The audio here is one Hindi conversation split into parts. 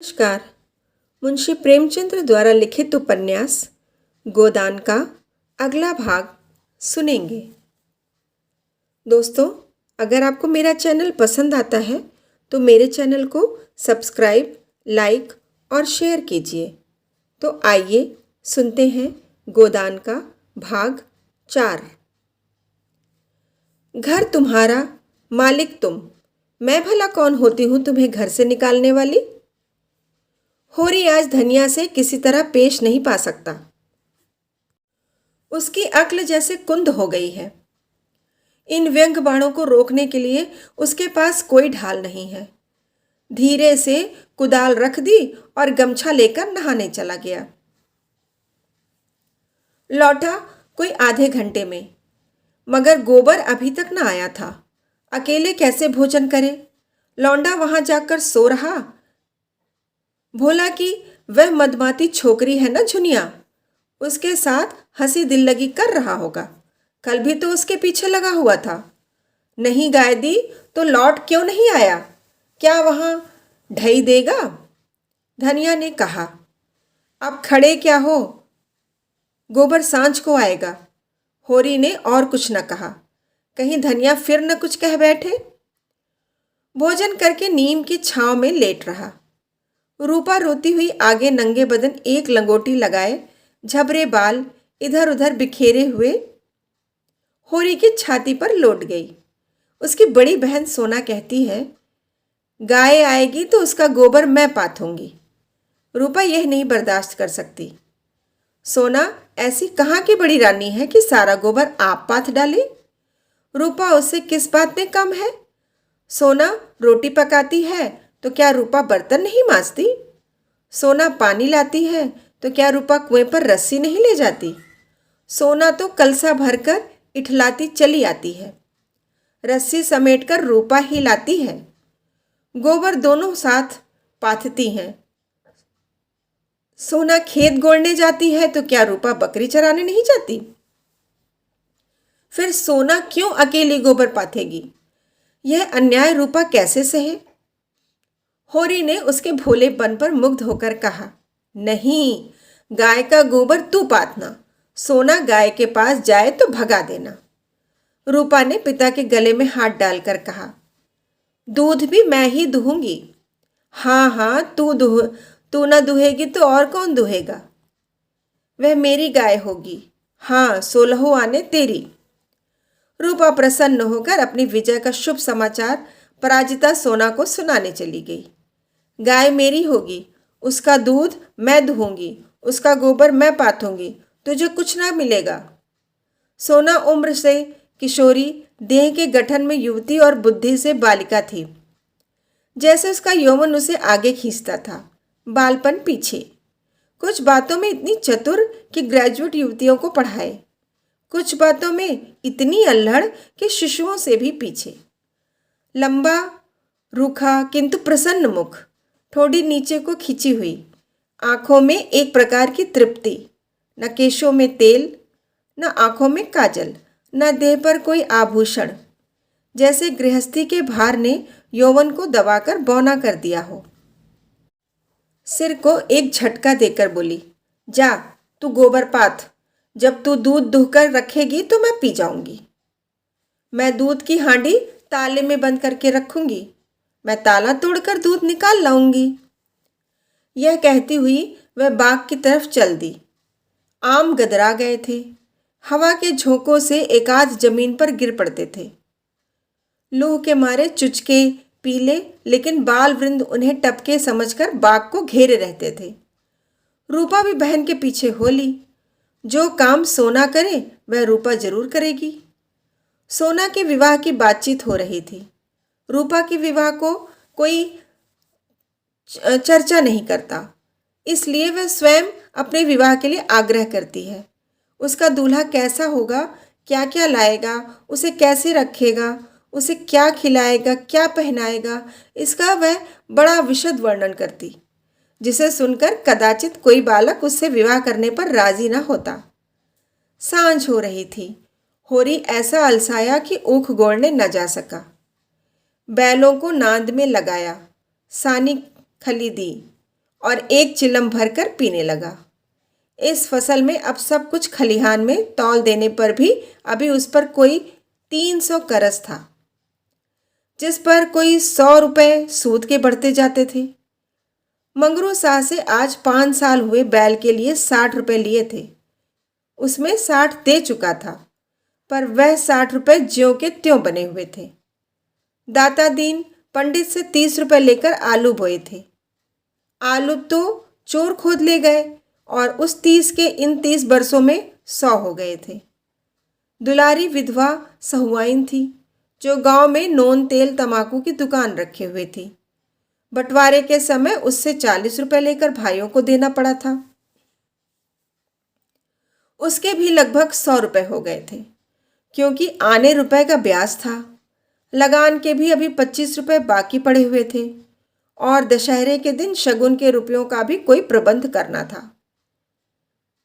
नमस्कार। मुंशी प्रेमचंद्र द्वारा लिखित उपन्यास गोदान का अगला भाग सुनेंगे। दोस्तों, अगर आपको मेरा चैनल पसंद आता है तो मेरे चैनल को सब्सक्राइब, लाइक और शेयर कीजिए। तो आइए सुनते हैं गोदान का भाग 4। घर तुम्हारा, मालिक तुम। मैं भला कौन होती हूँ तुम्हें घर से निकालने वाली? होरी आज धनिया से किसी तरह पेश नहीं पा सकता। उसकी अक्ल जैसे कुंद हो गई है। इन व्यंग बाणों को रोकने के लिए उसके पास कोई ढाल नहीं है। धीरे से कुदाल रख दी और गमछा लेकर नहाने चला गया। लौटा कोई आधे घंटे में, मगर गोबर अभी तक न आया था। अकेले कैसे भोजन करे? लौंडा वहां जाकर सो रहा। भोला कि वह मदमाती छोकरी है ना झुनिया, उसके साथ हंसी दिल लगी कर रहा होगा। कल भी तो उसके पीछे लगा हुआ था। नहीं गाय दी तो लौट क्यों नहीं आया? क्या वहां ढई देगा? धनिया ने कहा, अब खड़े क्या हो, गोबर सांझ को आएगा। होरी ने और कुछ न कहा। कहीं धनिया फिर न कुछ कह बैठे। भोजन करके नीम की छांव में लेट रहा। रूपा रोती हुई आगे नंगे बदन एक लंगोटी लगाए, झबरे बाल इधर उधर बिखेरे हुए होरी की छाती पर लौट गई। उसकी बड़ी बहन सोना कहती है, गाय आएगी तो उसका गोबर मैं पाथूंगी। रूपा यह नहीं बर्दाश्त कर सकती। सोना ऐसी कहाँ की बड़ी रानी है कि सारा गोबर आप पाथ डाले? रूपा उससे किस बात में कम है? सोना रोटी पकाती है तो क्या रूपा बर्तन नहीं मांजती? सोना पानी लाती है तो क्या रूपा कुएं पर रस्सी नहीं ले जाती? सोना तो कलसा भरकर इठलाती चली आती है। रस्सी समेटकर रूपा ही लाती है। गोबर दोनों साथ पाथती हैं। सोना खेत गोड़ने जाती है तो क्या रूपा बकरी चराने नहीं जाती? फिर सोना क्यों अकेली गोबर पाथेगी? यह अन्याय रूपा कैसे सहे? होरी ने उसके भोलेपन पर मुग्ध होकर कहा, नहीं, गाय का गोबर तू पाथना। सोना गाय के पास जाए तो भगा देना। रूपा ने पिता के गले में हाथ डालकर कहा, दूध भी मैं ही दुहूंगी। हाँ हाँ, तू न दुहेगी तो और कौन दुहेगा? वह मेरी गाय होगी। हाँ, 16 आने तेरी। रूपा प्रसन्न होकर अपनी विजय का शुभ समाचार पराजिता सोना को सुनाने चली गई। गाय मेरी होगी, उसका दूध मैं दुहूंगी, उसका गोबर मैं पाथूंगी, तुझे कुछ ना मिलेगा। सोना उम्र से किशोरी, देह के गठन में युवती और बुद्धि से बालिका थी। जैसे उसका यौवन उसे आगे खींचता था, बालपन पीछे। कुछ बातों में इतनी चतुर कि ग्रेजुएट युवतियों को पढ़ाए, कुछ बातों में इतनी अल्हड़ कि शिशुओं से भी पीछे। लंबा, रूखा किंतु प्रसन्न मुख, ठोड़ी नीचे को खिंची हुई, आंखों में एक प्रकार की तृप्ति। न केशों में तेल, न आंखों में काजल, न देह पर कोई आभूषण। जैसे गृहस्थी के भार ने यौवन को दबाकर बौना कर दिया हो। सिर को एक झटका देकर बोली, जा तू गोबर पाथ। जब तू दूध दुहकर रखेगी तो मैं पी जाऊंगी। मैं दूध की हांडी ताले में बंद करके रखूंगी। मैं ताला तोड़कर दूध निकाल लाऊंगी। यह कहती हुई वह बाग की तरफ चल दी। आम गदरा गए थे। हवा के झोंकों से एकाध जमीन पर गिर पड़ते थे। लूह के मारे चुचके पीले लेकिन बाल वृंद उन्हें टपके समझकर बाग को घेरे रहते थे। रूपा भी बहन के पीछे हो ली। जो काम सोना करे वह रूपा जरूर करेगी। सोना के विवाह की बातचीत हो रही थी। रूपा के विवाह को कोई चर्चा नहीं करता, इसलिए वह स्वयं अपने विवाह के लिए आग्रह करती है। उसका दूल्हा कैसा होगा, क्या क्या लाएगा, उसे कैसे रखेगा, उसे क्या खिलाएगा, क्या पहनाएगा, इसका वह बड़ा विशद वर्णन करती, जिसे सुनकर कदाचित कोई बालक उससे विवाह करने पर राजी न होता। सांझ हो रही थी। होरी ऐसा अलसाया कि ऊख गोड़ने न जा सका। बैलों को नांद में लगाया, सानी खली दी, और एक चिलम भरकर पीने लगा। इस फसल में अब सब कुछ खलिहान में तौल देने पर भी अभी उस पर कोई 300 करस था, जिस पर कोई 100 रुपये सूद के बढ़ते जाते थे। मंगरू शाह से आज 5 साल हुए बैल के लिए 60 रुपये लिए थे। उसमें 60 दे चुका था, पर वह 60 रुपये ज्यों के त्यों बने हुए थे। दाता दीन पंडित से 30 रुपये लेकर आलू बोए थे। आलू तो चोर खोद ले गए और उस 30 के इन 30 बरसों में 100 हो गए थे। दुलारी विधवा सहुआइन थी, जो गांव में नोन तेल तमाकू की दुकान रखे हुए थी। बंटवारे के समय उससे 40 रुपये लेकर भाइयों को देना पड़ा था। उसके भी लगभग 100 रुपये हो गए थे, क्योंकि आने रुपए का ब्याज था। लगान के भी अभी 25 रुपये बाकी पड़े हुए थे और दशहरे के दिन शगुन के रुपयों का भी कोई प्रबंध करना था।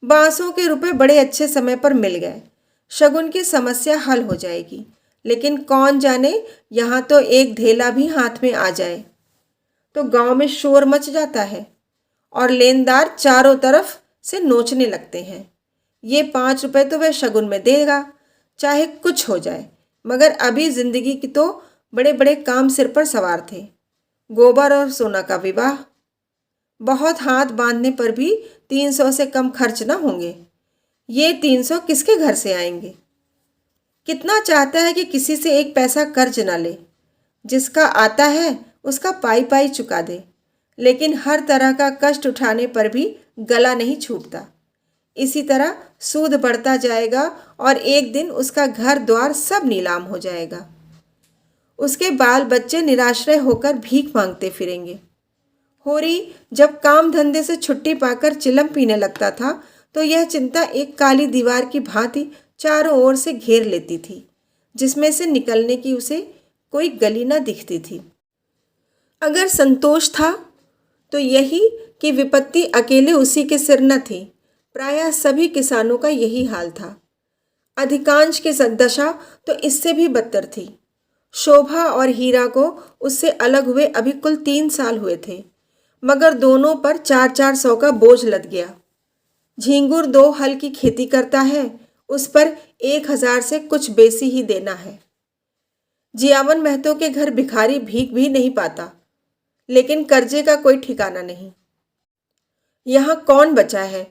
बांसों के रुपए बड़े अच्छे समय पर मिल गए। शगुन की समस्या हल हो जाएगी, लेकिन कौन जाने यहाँ तो एक धेला भी हाथ में आ जाए तो गांव में शोर मच जाता है और लेनदार चारों तरफ से नोचने लगते हैं। ये 5 रुपये तो वह शगुन में देगा, चाहे कुछ हो जाए, मगर अभी जिंदगी की तो बड़े बड़े काम सिर पर सवार थे। गोबर और सोना का विवाह, बहुत हाथ बांधने पर भी 300 से कम खर्च ना होंगे। ये 300 किसके घर से आएंगे? कितना चाहता है कि किसी से एक पैसा कर्ज ना ले, जिसका आता है उसका पाई पाई चुका दे, लेकिन हर तरह का कष्ट उठाने पर भी गला नहीं छूटता। इसी तरह सूद बढ़ता जाएगा और एक दिन उसका घर द्वार सब नीलाम हो जाएगा। उसके बाल बच्चे निराश्रय होकर भीख मांगते फिरेंगे। होरी जब काम धंधे से छुट्टी पाकर चिलम पीने लगता था तो यह चिंता एक काली दीवार की भांति चारों ओर से घेर लेती थी, जिसमें से निकलने की उसे कोई गली न दिखती थी। अगर संतोष था तो यही कि विपत्ति अकेले उसी के सिर न थी। प्रायः सभी किसानों का यही हाल था। अधिकांश की दशा तो इससे भी बदतर थी। शोभा और हीरा को उससे अलग हुए अभी कुल 3 साल हुए थे, मगर दोनों पर 400 का बोझ लद गया। झींगुर 2 हल की खेती करता है, उस पर 1000 से कुछ बेसी ही देना है। जियावन महतो के घर भिखारी भीख भी नहीं पाता, लेकिन कर्जे का कोई ठिकाना नहीं। यहाँ कौन बचा है?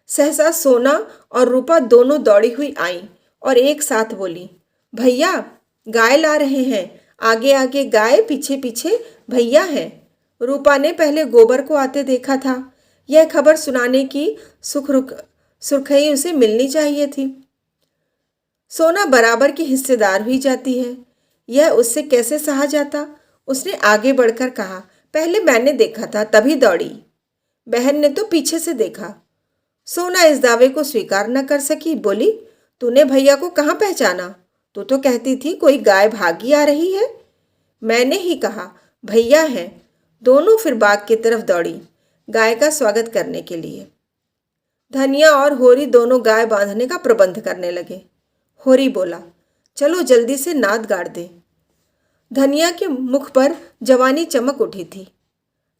सहसा सोना और रूपा दोनों दौड़ी हुई आईं और एक साथ बोली, भैया गाय ला रहे हैं। आगे आगे गाय, पीछे पीछे भैया हैं। रूपा ने पहले गोबर को आते देखा था। यह खबर सुनाने की सुर्खई उसे मिलनी चाहिए थी। सोना बराबर की हिस्सेदार हुई जाती है, यह उससे कैसे सहा जाता? उसने आगे बढ़कर कहा, पहले मैंने देखा था तभी दौड़ी। बहन ने तो पीछे से देखा। सोना इस दावे को स्वीकार न कर सकी, बोली, तूने भैया को कहाँ पहचाना? तू तो कहती थी कोई गाय भागी आ रही है। मैंने ही कहा भैया हैं। दोनों फिर बाग की तरफ दौड़ी, गाय का स्वागत करने के लिए। धनिया और होरी दोनों गाय बांधने का प्रबंध करने लगे। होरी बोला, चलो जल्दी से नाद गाड़ दे। धनिया के मुख पर जवानी चमक उठी थी।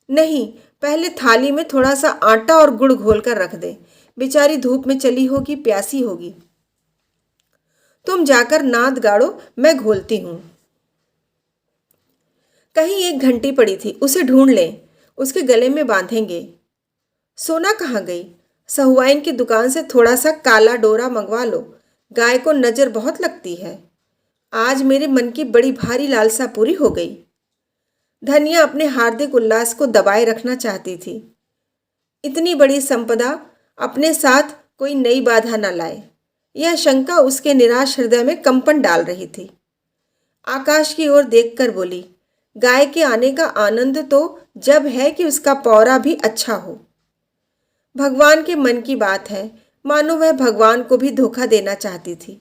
नहीं, पहले थाली में थोड़ा सा आटा और गुड़ घोल कर रख दे। बेचारी धूप में चली होगी, प्यासी होगी। तुम जाकर नाद गाड़ो, मैं घोलती हूं। कहीं एक घंटी पड़ी थी, उसे ढूंढ लें, उसके गले में बांधेंगे। सोना कहाँ गई? सहुआइन की दुकान से थोड़ा सा काला डोरा मंगवा लो, गाय को नजर बहुत लगती है। आज मेरे मन की बड़ी भारी लालसा पूरी हो गई। धनिया अपने हार्दिक उल्लास को दबाए रखना चाहती थी। इतनी बड़ी संपदा अपने साथ कोई नई बाधा न लाए, यह शंका उसके निराश हृदय में कंपन डाल रही थी। आकाश की ओर देखकर बोली, गाय के आने का आनंद तो जब है कि उसका पौरा भी अच्छा हो। भगवान के मन की बात है, मानो वह भगवान को भी धोखा देना चाहती थी।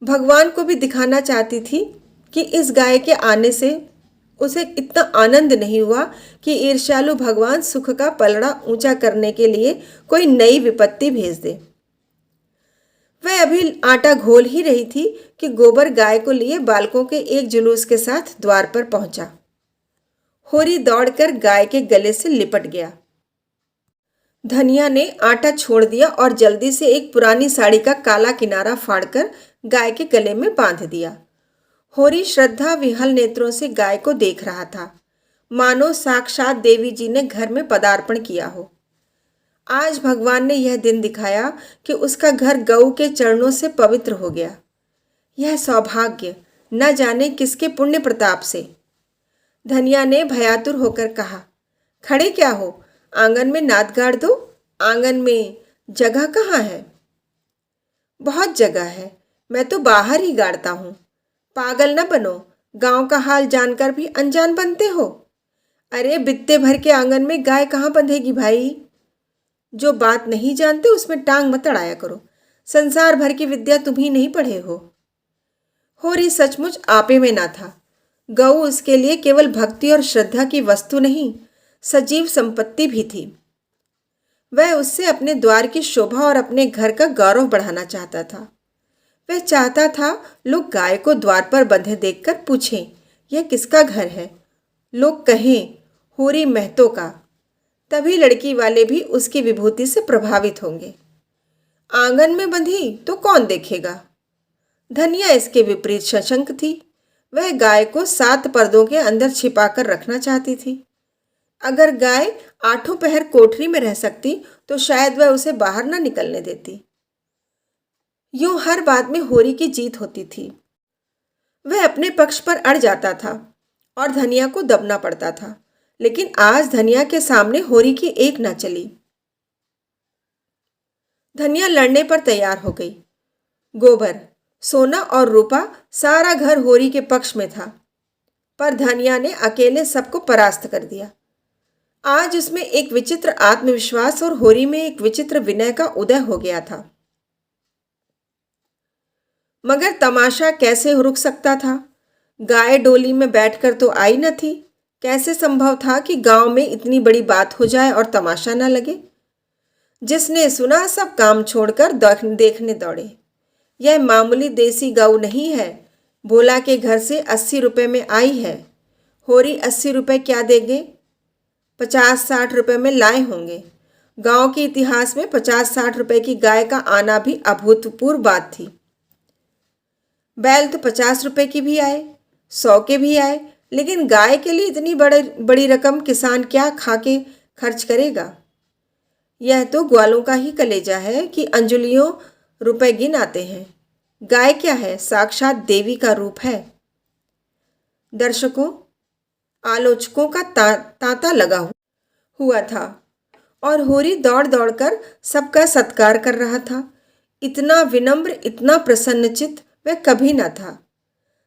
भगवान को भी दिखाना चाहती थी कि इस गाय के आने से उसे इतना आनंद नहीं हुआ कि ईर्ष्यालु भगवान सुख का पलड़ा ऊंचा करने के लिए कोई नई विपत्ति भेज दे। वह अभी आटा घोल ही रही थी कि गोबर गाय को लिए बालकों के एक जुलूस के साथ द्वार पर पहुंचा। होरी दौड़कर गाय के गले से लिपट गया। धनिया ने आटा छोड़ दिया और जल्दी से एक पुरानी साड़ी का काला किनारा फाड़कर गाय के गले में बांध दिया। होरी श्रद्धा विहल नेत्रों से गाय को देख रहा था, मानो साक्षात देवी जी ने घर में पदार्पण किया हो। आज भगवान ने यह दिन दिखाया कि उसका घर गऊ के चरणों से पवित्र हो गया। यह सौभाग्य न जाने किसके पुण्य प्रताप से। धनिया ने भयातुर होकर कहा, खड़े क्या हो, आंगन में नाद गाड़ दो। आंगन में जगह कहाँ है? बहुत जगह है, मैं तो बाहर ही गाड़ता हूँ। पागल न बनो, गांव का हाल जानकर भी अनजान बनते हो। अरे बित्ते भर के आंगन में गाय कहाँ बंधेगी भाई? जो बात नहीं जानते उसमें टांग मत अड़ाया करो। संसार भर की विद्या तुम ही नहीं पढ़े हो। होरी सचमुच आपे में ना था। गऊ उसके लिए केवल भक्ति और श्रद्धा की वस्तु नहीं, सजीव संपत्ति भी थी। वह उससे अपने द्वार की शोभा और अपने घर का गौरव बढ़ाना चाहता था। वह चाहता था लोग गाय को द्वार पर बंधे देखकर पूछें, यह किसका घर है? लोग कहें, होरी महतो का। तभी लड़की वाले भी उसकी विभूति से प्रभावित होंगे। आंगन में बंधी तो कौन देखेगा? धनिया इसके विपरीत सशंक थी। वह गाय को 7 पर्दों के अंदर छिपाकर रखना चाहती थी। अगर गाय 8 पहर कोठरी में रह सकती तो शायद वह उसे बाहर न निकलने देती। यूं हर बात में होरी की जीत होती थी। वह अपने पक्ष पर अड़ जाता था और धनिया को दबना पड़ता था, लेकिन आज धनिया के सामने होरी की एक न चली। धनिया लड़ने पर तैयार हो गई। गोबर, सोना और रूपा, सारा घर होरी के पक्ष में था, पर धनिया ने अकेले सबको परास्त कर दिया। आज उसमें एक विचित्र आत्मविश्वास और होरी में एक विचित्र विनय का उदय हो गया था। मगर तमाशा कैसे रुक सकता था? गाय डोली में बैठकर तो आई न थी। कैसे संभव था कि गांव में इतनी बड़ी बात हो जाए और तमाशा न लगे? जिसने सुना सब काम छोड़कर देखने दौड़े। यह मामूली देसी गऊ नहीं है। भोला के घर से 80 रुपये में आई है। होरी 80 रुपये क्या देंगे? 50-60 रुपये में लाए होंगे। गांव के इतिहास में 50-60 रुपये की गाय का आना भी अभूतपूर्व बात थी। बैल तो 50 रुपये की भी आए, 100 के भी आए, लेकिन गाय के लिए इतनी बड़ी रकम किसान क्या खा के खर्च करेगा? यह तो ग्वालों का ही कलेजा है कि अंजुलियों रुपए गिन आते हैं। गाय क्या है, साक्षात देवी का रूप है। दर्शकों, आलोचकों का तांता लगा हुआ था और होरी दौड़ दौड़कर सबका सत्कार कर रहा था। इतना विनम्र, इतना प्रसन्नचित्त वह कभी न था।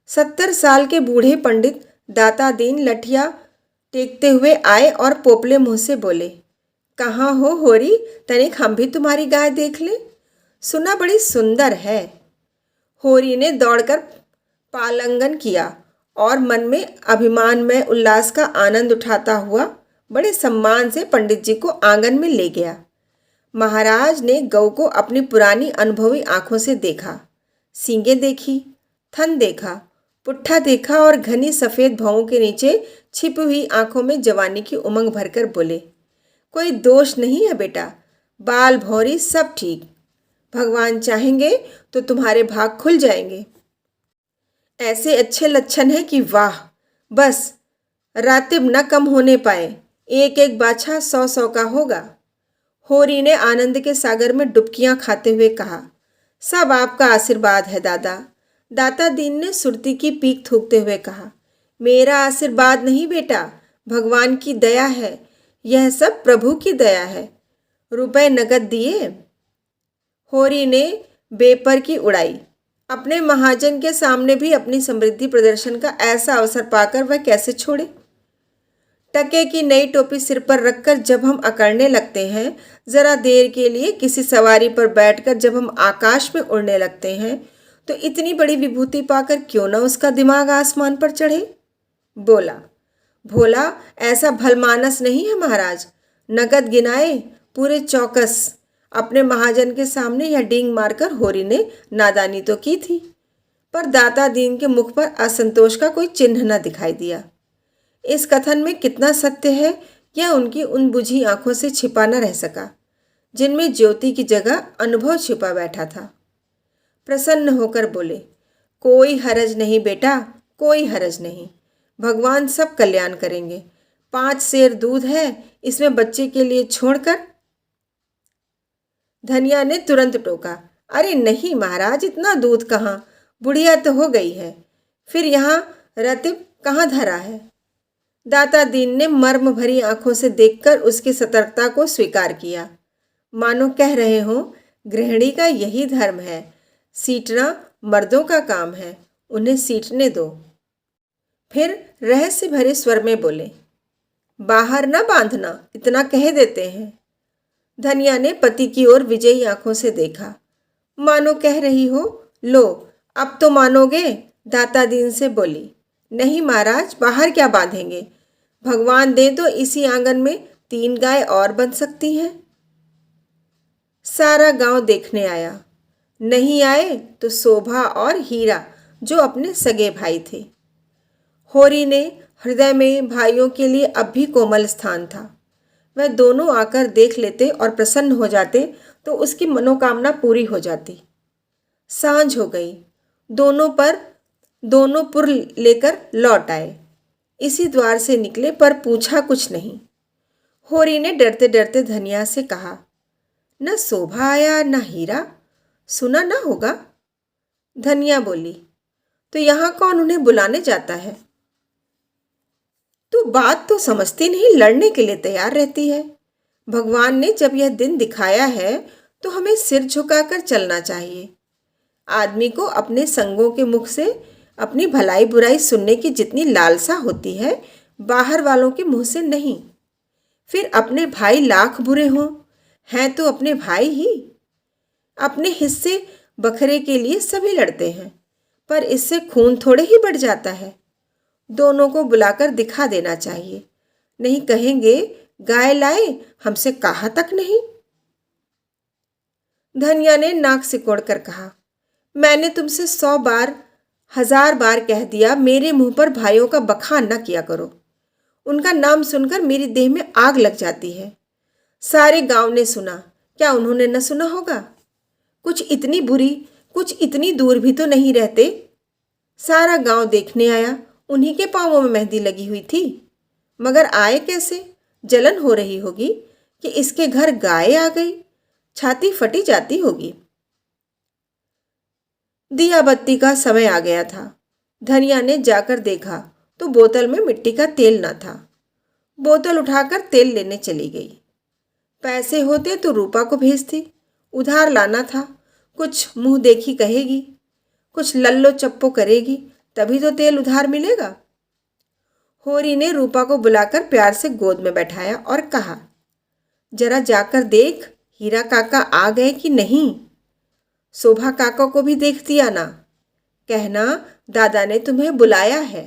70 साल के बूढ़े पंडित दाता दीन लठिया टेकते हुए आए और पोपले मुंह से बोले, कहाँ हो होरी, तनिक हम भी तुम्हारी गाय देख लें। सुना बड़ी सुंदर है। होरी ने दौड़कर पालंगन किया और मन में अभिमान में उल्लास का आनंद उठाता हुआ बड़े सम्मान से पंडित जी को आंगन में ले गया। महाराज ने गऊ को अपनी पुरानी अनुभवी आंखों से देखा। सींगें देखी, थन देखा, पुट्ठा देखा और घनी सफ़ेद भौं के नीचे छिपी हुई आंखों में जवानी की उमंग भरकर बोले, कोई दोष नहीं है बेटा, बाल भौरी सब ठीक। भगवान चाहेंगे तो तुम्हारे भाग खुल जाएंगे। ऐसे अच्छे लक्षण हैं कि वाह, बस रातिब न कम होने पाए। एक एक बाछा 100-100 का होगा। होरी ने आनंद के सागर में डुबकियां खाते हुए कहा, सब आपका आशीर्वाद है दादा। दाता दीन ने सुरती की पीक थूकते हुए कहा, मेरा आशीर्वाद नहीं बेटा, भगवान की दया है। यह सब प्रभु की दया है। रुपए नगद दिए? होरी ने बेपर की उड़ाई। अपने महाजन के सामने भी अपनी समृद्धि प्रदर्शन का ऐसा अवसर पाकर वह कैसे छोड़े? टके की नई टोपी सिर पर रखकर जब हम अकड़ने लगते हैं, जरा देर के लिए किसी सवारी पर बैठकर जब हम आकाश में उड़ने लगते हैं, तो इतनी बड़ी विभूति पाकर क्यों न उसका दिमाग आसमान पर चढ़े? बोला, भोला ऐसा भलमानस नहीं है महाराज। नगद गिनाए पूरे चौकस। अपने महाजन के सामने यह डींग मारकर होरी ने नादानी तो की थी, पर दाता दीन के मुख पर असंतोष का कोई चिन्ह न दिखाई दिया। इस कथन में कितना सत्य है, यह उनकी उन बुझी आंखों से छिपा न रह सका। जिनमें ज्योति की जगह अनुभव छिपा बैठा था। प्रसन्न होकर बोले, कोई हरज नहीं बेटा, कोई हरज नहीं। भगवान सब कल्याण करेंगे। 5 सेर दूध है, इसमें बच्चे के लिए छोड़कर। धनिया ने तुरंत टोका, अरे नहीं महाराज, इतना दूध कहाँ, बुढ़िया तो हो गई है। फिर यहाँ रतिब कहाँ धरा है। दाता दीन ने मर्म भरी आंखों से देखकर उसकी सतर्कता को स्वीकार किया, मानो कह रहे हों, गृहिणी का यही धर्म है, सीटना मर्दों का काम है, उन्हें सीटने दो। फिर रहस्य भरे स्वर में बोले, बाहर न बांधना, इतना कह देते हैं। धनिया ने पति की ओर विजयी आंखों से देखा, मानो कह रही हो, लो अब तो मानोगे। दाता दीन से बोली, नहीं महाराज, बाहर क्या बांधेंगे, भगवान दे तो इसी आंगन में 3 गाय और बन सकती हैं। सारा गांव देखने आया, नहीं आए तो शोभा और हीरा जो अपने सगे भाई थे। होरी ने हृदय में भाइयों के लिए अब भी कोमल स्थान था। वह दोनों आकर देख लेते और प्रसन्न हो जाते तो उसकी मनोकामना पूरी हो जाती। सांझ हो गई, दोनों पुर लेकर लौट आए। इसी द्वार से निकले पर पूछा कुछ नहीं। होरी ने डरते डरते धनिया से कहा, न शोभा आया न हीरा, सुना न होगा। धनिया बोली, तो यहाँ कौन उन्हें बुलाने जाता है। तू बात तो समझती नहीं, लड़ने के लिए तैयार रहती है। भगवान ने जब यह दिन दिखाया है तो हमें सिर झुकाकर चलना चाहिए। आदमी को अपने संगों के मुख से अपनी भलाई बुराई सुनने की जितनी लालसा होती है, बाहर वालों के मुंह से नहीं। फिर अपने भाई लाख बुरे हों, हैं तो अपने भाई ही। अपने हिस्से बखरे के लिए सभी लड़ते हैं, पर इससे खून थोड़े ही बढ़ जाता है। दोनों को बुलाकर दिखा देना चाहिए, नहीं कहेंगे गाय लाए, हमसे कहा तक नहीं। धनिया ने नाक सिकोड़कर कहा, मैंने तुमसे 100 बार 1000 बार कह दिया, मेरे मुंह पर भाइयों का बखान न किया करो। उनका नाम सुनकर मेरी देह में आग लग जाती है। सारे गांव ने सुना, क्या उन्होंने न सुना होगा। कुछ इतनी बुरी, कुछ इतनी दूर भी तो नहीं रहते। सारा गांव देखने आया, उन्हीं के पांवों में मेहंदी लगी हुई थी। मगर आए कैसे। जलन हो रही होगी कि इसके घर गाय आ गई, छाती फटी जाती होगी। दिया बत्ती का समय आ गया था। धनिया ने जाकर देखा तो बोतल में मिट्टी का तेल न था। बोतल उठाकर तेल लेने चली गई। पैसे होते तो रूपा को भेजती, उधार लाना था। कुछ मुंह देखी कहेगी, कुछ लल्लो चप्पो करेगी, तभी तो तेल उधार मिलेगा। होरी ने रूपा को बुलाकर प्यार से गोद में बैठाया और कहा, जरा जाकर देख हीरा काका आ गए कि नहीं। शोभा काका को भी देखती आना, कहना दादा ने तुम्हें बुलाया है,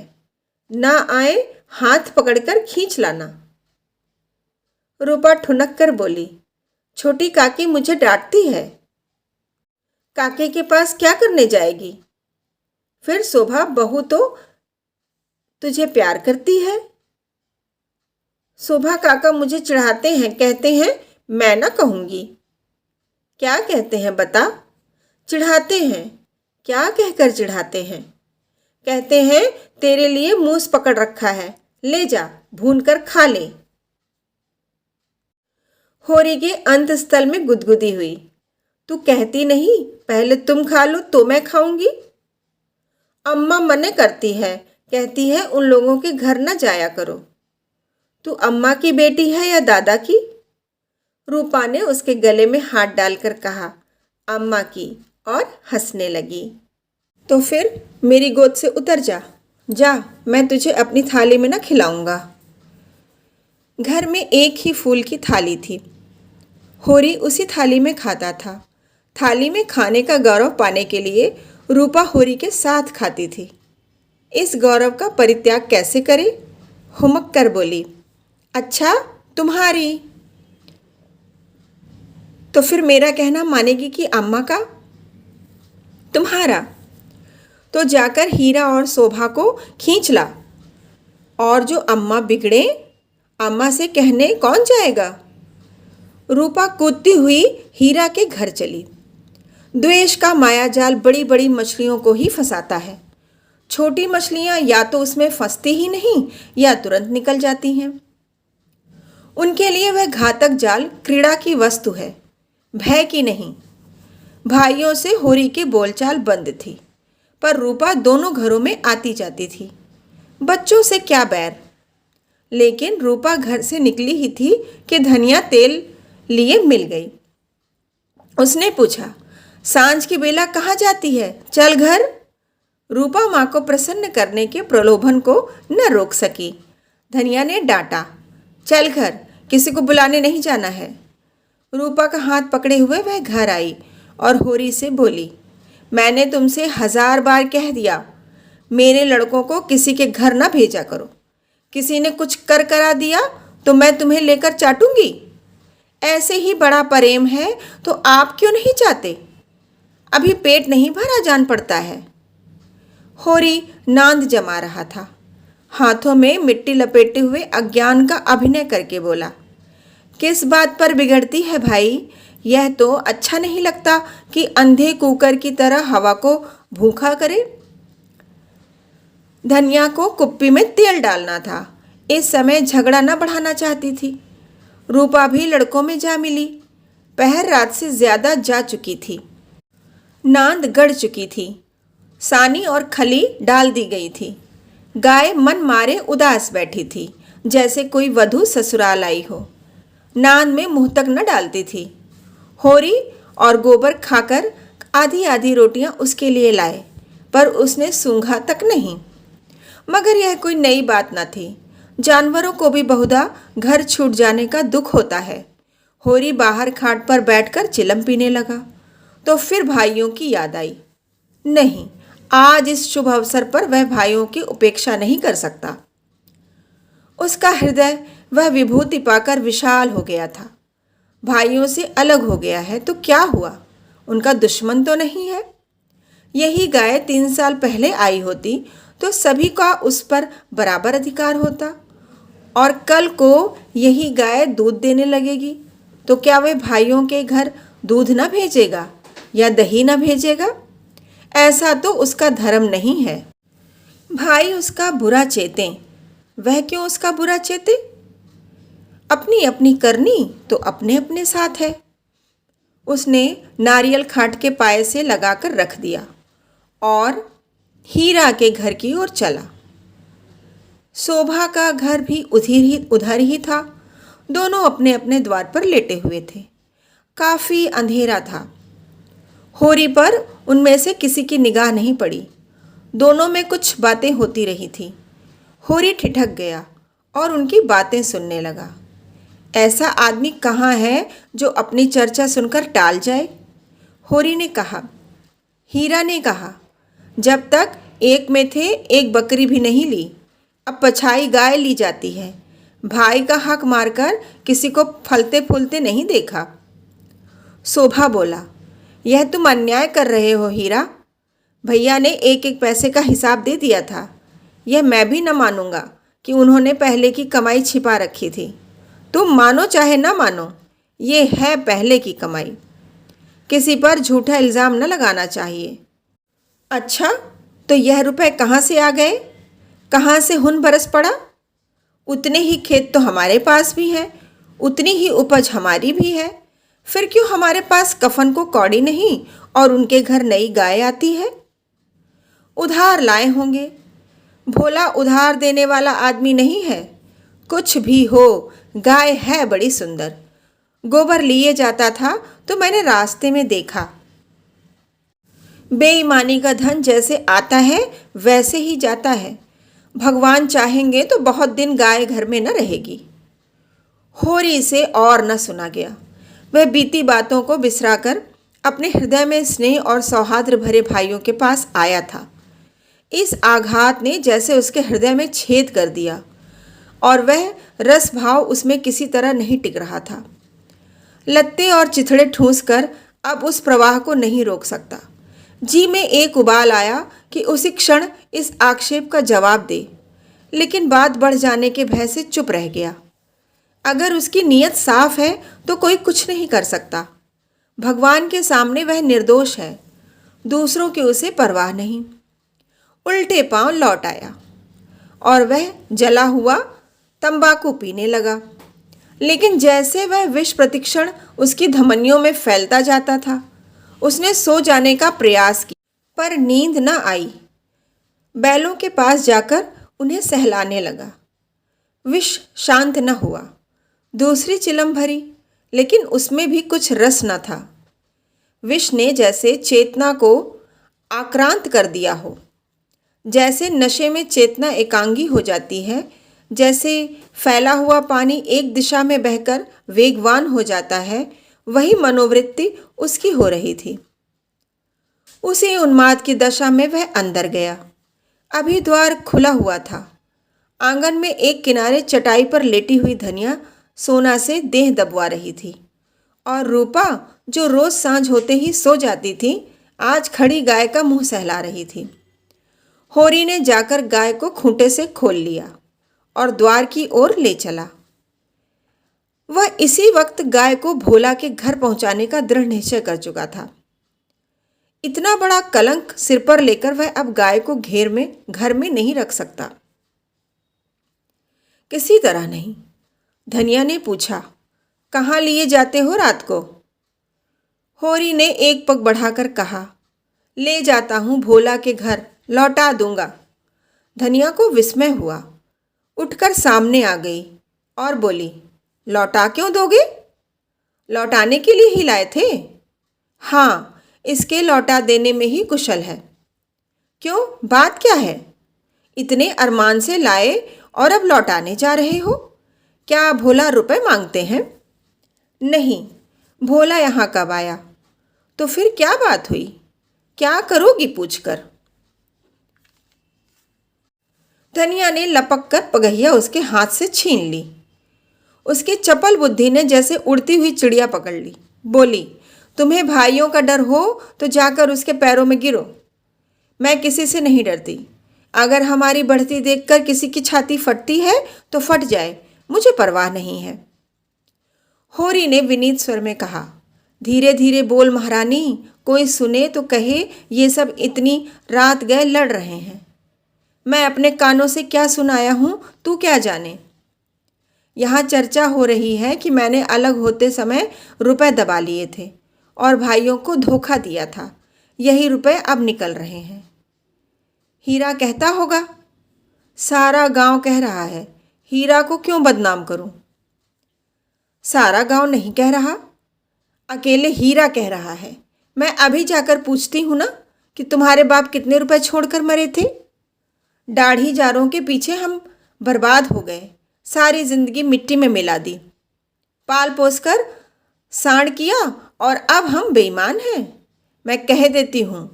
ना आए हाथ पकड़कर खींच लाना। रूपा ठुनक कर बोली, छोटी काकी मुझे डांटती है। काके के पास क्या करने जाएगी। फिर शोभा बहू तो तुझे प्यार करती है। शोभा काका मुझे चिढ़ाते हैं, कहते हैं मैं ना कहूँगी। क्या कहते हैं बता। चिढ़ाते हैं। क्या कहकर चिढ़ाते हैं। कहते हैं तेरे लिए मूस पकड़ रखा है, ले जा भून कर खा ले। होरी के अंत स्थल में गुदगुदी हुई, तू कहती नहीं पहले तुम खा लो तो मैं खाऊंगी। अम्मा मने करती है, कहती है उन लोगों के घर न जाया करो। तू अम्मा की बेटी है या दादा की। रूपा ने उसके गले में हाथ डालकर कहा, अम्मा की, और हंसने लगी। तो फिर मेरी गोद से उतर जा, जा मैं तुझे अपनी थाली में न खिलाऊंगा। घर में एक ही फूल की थाली थी। होरी उसी थाली में खाता था। थाली में खाने का गौरव पाने के लिए रूपा होरी के साथ खाती थी। इस गौरव का परित्याग कैसे करे। हुमक कर बोली, अच्छा तुम्हारी। तो फिर मेरा कहना मानेगी कि अम्मा का। तुम्हारा। तो जाकर हीरा और शोभा को खींच ला। और जो अम्मा बिगड़े, अम्मा से कहने कौन जाएगा। रूपा कूदती हुई हीरा के घर चली। द्वेष का मायाजाल बड़ी बड़ी मछलियों को ही फंसाता है। छोटी मछलियां या तो उसमें फंसती ही नहीं या तुरंत निकल जाती हैं। उनके लिए वह घातक जाल क्रीड़ा की वस्तु है, भय की नहीं। भाइयों से होरी की बोलचाल बंद थी, पर रूपा दोनों घरों में आती जाती थी। बच्चों से क्या बैर। लेकिन रूपा घर से निकली ही थी कि धनिया तेल लिए मिल गई। उसने पूछा, सांझ की बेला कहाँ जाती है, चल घर। रूपा माँ को प्रसन्न करने के प्रलोभन को न रोक सकी। धनिया ने डांटा, चल घर, किसी को बुलाने नहीं जाना है। रूपा का हाथ पकड़े हुए वह घर आई और होरी से बोली, मैंने तुमसे 1000 बार कह दिया, मेरे लड़कों को किसी के घर ना भेजा करो। किसी ने कुछ कर करा दिया तो मैं तुम्हें लेकर चाटूंगी। ऐसे ही बड़ा प्रेम है तो आप क्यों नहीं चाहते? अभी पेट नहीं भरा जान पड़ता है। होरी नांद जमा रहा था। हाथों में मिट्टी लपेटे हुए अज्ञान का अभिनय करके बोला, किस बात पर बिगड़ती है भाई? यह तो अच्छा नहीं लगता कि अंधे कुकर की तरह हवा को भूखा करे। धनिया को कुप्पी में तेल डालना था। इस समय झगड़ा न बढ़ाना चाहती थी। रूपा भी लड़कों में जा मिली। पहर रात से ज्यादा जा चुकी थी। नांद गड़ चुकी थी। सानी और खली डाल दी गई थी। गाय मन मारे उदास बैठी थी, जैसे कोई वधू ससुराल आई हो। नांद में मुंह तक न डालती थी। होरी और गोबर खाकर आधी आधी रोटियां उसके लिए लाए, पर उसने सूंघा तक नहीं। मगर यह कोई नई बात न थी। जानवरों को भी बहुधा घर छूट जाने का दुख होता है। होरी बाहर खाट पर बैठकर चिलम पीने लगा तो फिर भाइयों की याद आई। नहीं, आज इस शुभ अवसर पर वह भाइयों की उपेक्षा नहीं कर सकता। उसका हृदय वह विभूति पाकर विशाल हो गया था। भाइयों से अलग हो गया है तो क्या हुआ, उनका दुश्मन तो नहीं है। यही गाय 3 साल पहले आई होती तो सभी का उस पर बराबर अधिकार होता, और कल को यही गाय दूध देने लगेगी तो क्या वह भाइयों के घर दूध न भेजेगा या दही न भेजेगा? ऐसा तो उसका धर्म नहीं है। भाई उसका बुरा चेतें, वह क्यों उसका बुरा चेते? अपनी अपनी करनी तो अपने अपने साथ है। उसने नारियल खाट के पाए से लगाकर रख दिया और हीरा के घर की ओर चला। शोभा का घर भी उधर ही था। दोनों अपने अपने द्वार पर लेटे हुए थे। काफ़ी अंधेरा था। होरी पर उनमें से किसी की निगाह नहीं पड़ी। दोनों में कुछ बातें होती रही थी। होरी ठिठक गया और उनकी बातें सुनने लगा। ऐसा आदमी कहाँ है जो अपनी चर्चा सुनकर टाल जाए? होरी ने कहा। हीरा ने कहा, जब तक एक में थे एक बकरी भी नहीं ली, अब पछाई गाय ली जाती है। भाई का हक मारकर किसी को फलते फूलते नहीं देखा। शोभा बोला, यह तुम अन्याय कर रहे हो हीरा। भैया ने एक एक पैसे का हिसाब दे दिया था। यह मैं भी न मानूंगा कि उन्होंने पहले की कमाई छिपा रखी थी। तुम मानो चाहे न मानो, ये है पहले की कमाई। किसी पर झूठा इल्ज़ाम न लगाना चाहिए। अच्छा, तो यह रुपए कहाँ से आ गए? कहाँ से हुन बरस पड़ा? उतने ही खेत तो हमारे पास भी हैं, उतनी ही उपज हमारी भी है। फिर क्यों हमारे पास कफन को कौड़ी नहीं और उनके घर नई गाय आती है? उधार लाए होंगे। भोला उधार देने वाला आदमी नहीं है। कुछ भी हो, गाय है बड़ी सुंदर। गोबर लिए जाता था तो मैंने रास्ते में देखा। बेईमानी का धन जैसे आता है वैसे ही जाता है। भगवान चाहेंगे तो बहुत दिन गाय घर में न रहेगी। होरी से और न सुना गया। वह बीती बातों को बिसराकर अपने हृदय में स्नेह और सौहार्द भरे भाइयों के पास आया था। इस आघात ने जैसे उसके हृदय में छेद कर दिया और वह रस भाव उसमें किसी तरह नहीं टिक रहा था। लत्ते और चिथड़े ठूंस कर अब उस प्रवाह को नहीं रोक सकता। जी में एक उबाल आया कि उसी क्षण इस आक्षेप का जवाब दे, लेकिन बात बढ़ जाने के भय से चुप रह गया। अगर उसकी नीयत साफ है तो कोई कुछ नहीं कर सकता। भगवान के सामने वह निर्दोष है। दूसरों की उसे परवाह नहीं। उल्टे पांव लौट आया और वह जला हुआ तंबाकू पीने लगा। लेकिन जैसे वह विष प्रतिक्षण उसकी धमनियों में फैलता जाता था, उसने सो जाने का प्रयास किया, पर नींद न आई। बैलों के पास जाकर उन्हें सहलाने लगा। विष शांत न हुआ। दूसरी चिलम भरी, लेकिन उसमें भी कुछ रस न था। विष ने जैसे चेतना को आक्रांत कर दिया हो। जैसे नशे में चेतना एकांगी हो जाती है, जैसे फैला हुआ पानी एक दिशा में बहकर वेगवान हो जाता है, वही मनोवृत्ति उसकी हो रही थी। उसी उन्माद की दशा में वह अंदर गया। अभी द्वार खुला हुआ था। आंगन में एक किनारे चटाई पर लेटी हुई धनिया सोना से देह दबवा रही थी, और रूपा, जो रोज सांझ होते ही सो जाती थी, आज खड़ी गाय का मुंह सहला रही थी। होरी ने जाकर गाय को खूंटे से खोल लिया और द्वार की ओर ले चला। वह इसी वक्त गाय को भोला के घर पहुंचाने का दृढ़ निश्चय कर चुका था। इतना बड़ा कलंक सिर पर लेकर वह अब गाय को घर में नहीं रख सकता। किसी तरह नहीं। धनिया ने पूछा, कहाँ लिए जाते हो रात को? होरी ने एक पग बढ़ाकर कहा, ले जाता हूँ भोला के घर, लौटा दूंगा। धनिया को विस्मय हुआ। उठकर सामने आ गई और बोली, लौटा क्यों दोगे? लौटाने के लिए ही लाए थे? हाँ, इसके लौटा देने में ही कुशल है। क्यों, बात क्या है? इतने अरमान से लाए और अब लौटाने जा रहे हो? क्या भोला रुपए मांगते हैं? नहीं, भोला यहाँ कब आया? तो फिर क्या बात हुई? क्या करोगी पूछकर? धनिया ने लपक कर पगहिया उसके हाथ से छीन ली। उसकी चपल बुद्धि ने जैसे उड़ती हुई चिड़िया पकड़ ली। बोली, तुम्हें भाइयों का डर हो तो जाकर उसके पैरों में गिरो। मैं किसी से नहीं डरती। अगर हमारी बढ़ती देखकर किसी की छाती फटती है तो फट जाए, मुझे परवाह नहीं है। होरी ने विनीत स्वर में कहा, धीरे धीरे बोल महारानी, कोई सुने तो कहे ये सब इतनी रात गए लड़ रहे हैं। मैं अपने कानों से क्या सुनाया हूँ, तू क्या जाने। यहाँ चर्चा हो रही है कि मैंने अलग होते समय रुपए दबा लिए थे और भाइयों को धोखा दिया था। यही रुपए अब निकल रहे हैं। हीरा कहता होगा। सारा गांव कह रहा है। हीरा को क्यों बदनाम करूं? सारा गांव नहीं कह रहा, अकेले हीरा कह रहा है। मैं अभी जाकर पूछती हूँ ना कि तुम्हारे बाप कितने रुपए छोड़कर मरे थे। दाढ़ी जारों के पीछे हम बर्बाद हो गए, सारी जिंदगी मिट्टी में मिला दी, पाल पोस कर सांड किया, और अब हम बेईमान हैं। मैं कह देती हूँ,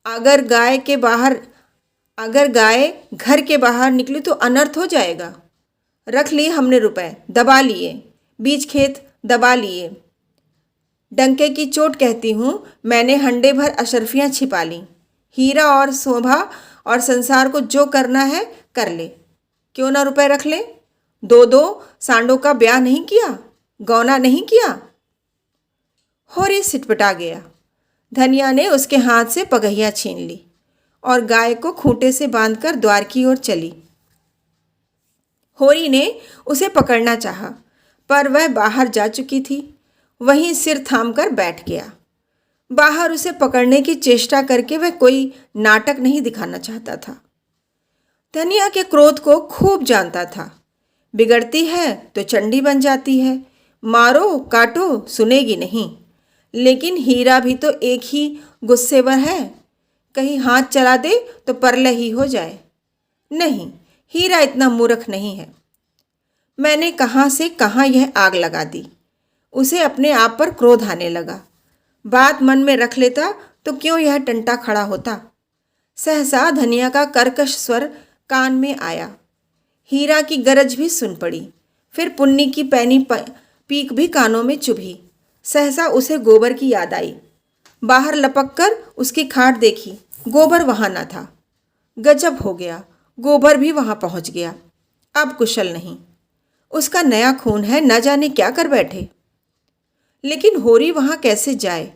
अगर गाय घर के बाहर निकली तो अनर्थ हो जाएगा। रख लिए हमने रुपए, दबा लिए, बीज खेत दबा लिए। डंके की चोट कहती हूँ, मैंने हंडे भर अशर्फियाँ छिपा ली। हीरा और शोभा और संसार को जो करना है कर ले, क्यों ना रुपए रख ले। दो दो सांडों का ब्याह नहीं किया, गौना नहीं किया। होरी सिटपटा गया। धनिया ने उसके हाथ से पगहिया छीन ली और गाय को खूंटे से बांधकर द्वार की ओर चली। होरी ने उसे पकड़ना चाहा, पर वह बाहर जा चुकी थी। वहीं सिर थामकर बैठ गया। बाहर उसे पकड़ने की चेष्टा करके वह कोई नाटक नहीं दिखाना चाहता था। धनिया के क्रोध को खूब जानता था। बिगड़ती है तो चंडी बन जाती है, मारो काटो सुनेगी नहीं। लेकिन हीरा भी तो एक ही गुस्सेवर है, कहीं हाथ चला दे तो परले ही हो जाए। नहीं, हीरा इतना मूर्ख नहीं है। मैंने कहाँ से कहाँ यह आग लगा दी। उसे अपने आप पर क्रोध आने लगा। बात मन में रख लेता तो क्यों यह टंटा खड़ा होता। सहसा धनिया का कर्कश स्वर कान में आया। हीरा की गरज भी सुन पड़ी। फिर पुन्नी की पैनी पीक भी कानों में चुभी। सहसा उसे गोबर की याद आई। बाहर लपक कर उसकी खाट देखी, गोबर वहाँ न था। गजब हो गया, गोबर भी वहाँ पहुँच गया। अब कुशल नहीं, उसका नया खून है, न जाने क्या कर बैठे। लेकिन होरी वहाँ कैसे जाए?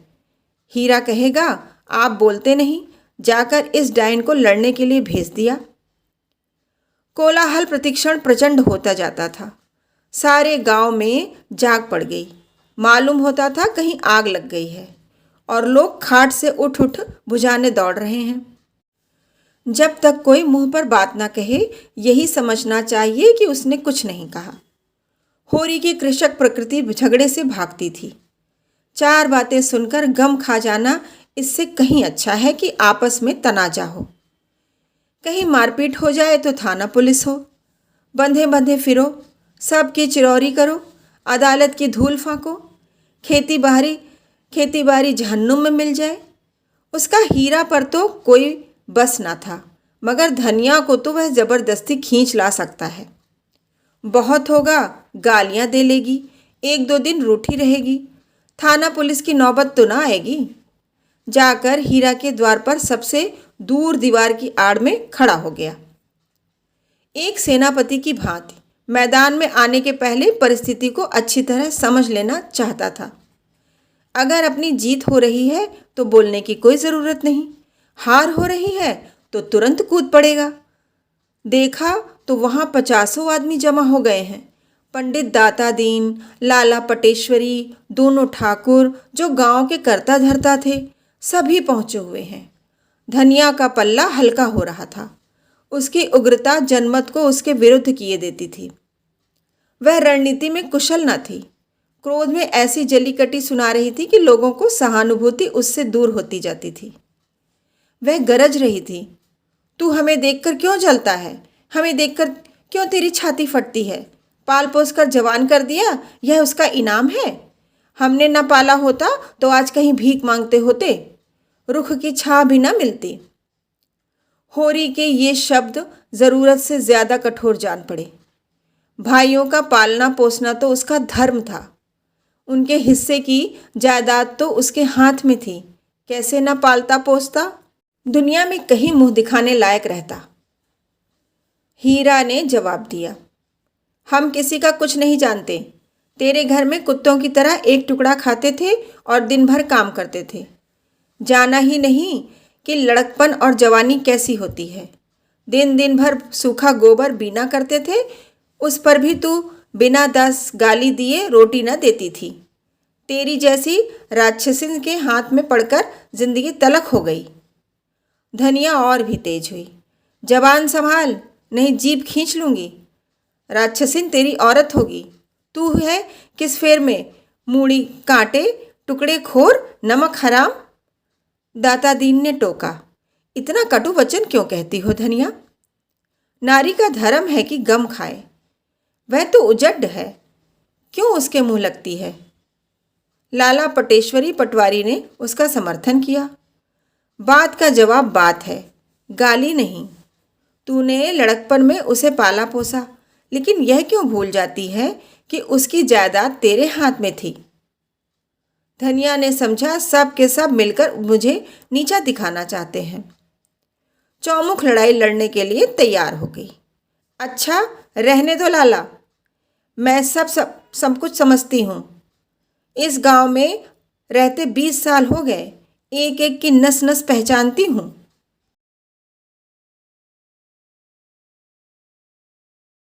हीरा कहेगा आप बोलते नहीं, जाकर इस डायन को लड़ने के लिए भेज दिया। कोलाहल प्रतिक्षण प्रचंड होता जाता था। सारे गांव में जाग पड़ गई। मालूम होता था कहीं आग लग गई है और लोग खाट से उठ उठ बुझाने दौड़ रहे हैं। जब तक कोई मुंह पर बात ना कहे, यही समझना चाहिए कि उसने कुछ नहीं कहा। होरी की कृषक प्रकृति झगड़े से भागती थी। चार बातें सुनकर गम खा जाना इससे कहीं अच्छा है कि आपस में तनाजा हो। कहीं मारपीट हो जाए तो थाना पुलिस हो। बंधे बंधे फिरो, सबकी चिरौरी करो, अदालत की धूल फांको, खेती बारी जहन्नुम में मिल जाए। उसका हीरा पर तो कोई बस ना था, मगर धनिया को तो वह जबरदस्ती खींच ला सकता है। बहुत होगा गालियां दे लेगी, एक दो दिन रूठी रहेगी, थाना पुलिस की नौबत तो ना आएगी। जाकर हीरा के द्वार पर सबसे दूर दीवार की आड़ में खड़ा हो गया। एक सेनापति की भांति मैदान में आने के पहले परिस्थिति को अच्छी तरह समझ लेना चाहता था। अगर अपनी जीत हो रही है तो बोलने की कोई ज़रूरत नहीं, हार हो रही है तो तुरंत कूद पड़ेगा। देखा तो वहाँ 50 आदमी जमा हो गए हैं। पंडित दाता दीन, लाला पटेश्वरी, दोनों ठाकुर जो गांव के कर्ता धर्ता थे, सभी पहुँचे हुए हैं। धनिया का पल्ला हल्का हो रहा था। उसकी उग्रता जनमत को उसके विरुद्ध किए देती थी। वह रणनीति में कुशल न थी। क्रोध में ऐसी जलीकटी सुना रही थी कि लोगों को सहानुभूति उससे दूर होती जाती थी। वह गरज रही थी, तू हमें देखकर क्यों जलता है? हमें देखकर क्यों तेरी छाती फटती है? पाल पोस कर जवान कर दिया, यह उसका इनाम है। हमने न पाला होता तो आज कहीं भीख मांगते होते, रुख की छाह भी न मिलती। होरी के ये शब्द ज़रूरत से ज़्यादा कठोर जान पड़े। भाइयों का पालना पोसना तो उसका धर्म था। उनके हिस्से की जायदाद तो उसके हाथ में थी। कैसे न पालता पोसता, दुनिया में कहीं मुंह दिखाने लायक रहता। हीरा ने जवाब दिया, हम किसी का कुछ नहीं जानते। तेरे घर में कुत्तों की तरह एक टुकड़ा खाते थे और दिन भर काम करते थे। जाना ही नहीं कि लड़कपन और जवानी कैसी होती है। दिन दिन भर सूखा गोबर बीना करते थे, उस पर भी तू बिना 10 गाली दिए रोटी न देती थी। तेरी जैसी राक्षसिन के हाथ में पड़कर जिंदगी तलख हो गई। धनिया और भी तेज हुई, जबान संभाल नहीं जीभ खींच लूँगी। राक्षसिन तेरी औरत होगी। तू है किस फेर में? मूड़ी कांटे, टुकड़े खोर, नमक हराम। दाता दीन ने टोका, इतना कटु वचन क्यों कहती हो धनिया? नारी का धर्म है कि गम खाए। वह तो उजड्ड है, क्यों उसके मुंह लगती है? लाला पटेश्वरी पटवारी ने उसका समर्थन किया। बात का जवाब बात है, गाली नहीं। तूने लड़कपन में उसे पाला पोसा, लेकिन यह क्यों भूल जाती है कि उसकी जायदाद तेरे हाथ में थी? धनिया ने समझा सब के सब मिलकर मुझे नीचा दिखाना चाहते हैं। चौमुख लड़ाई लड़ने के लिए तैयार हो गई। अच्छा रहने दो लाला, मैं सब कुछ समझती हूँ। इस गांव में रहते 20 साल हो गए, एक एक की नस नस पहचानती हूँ।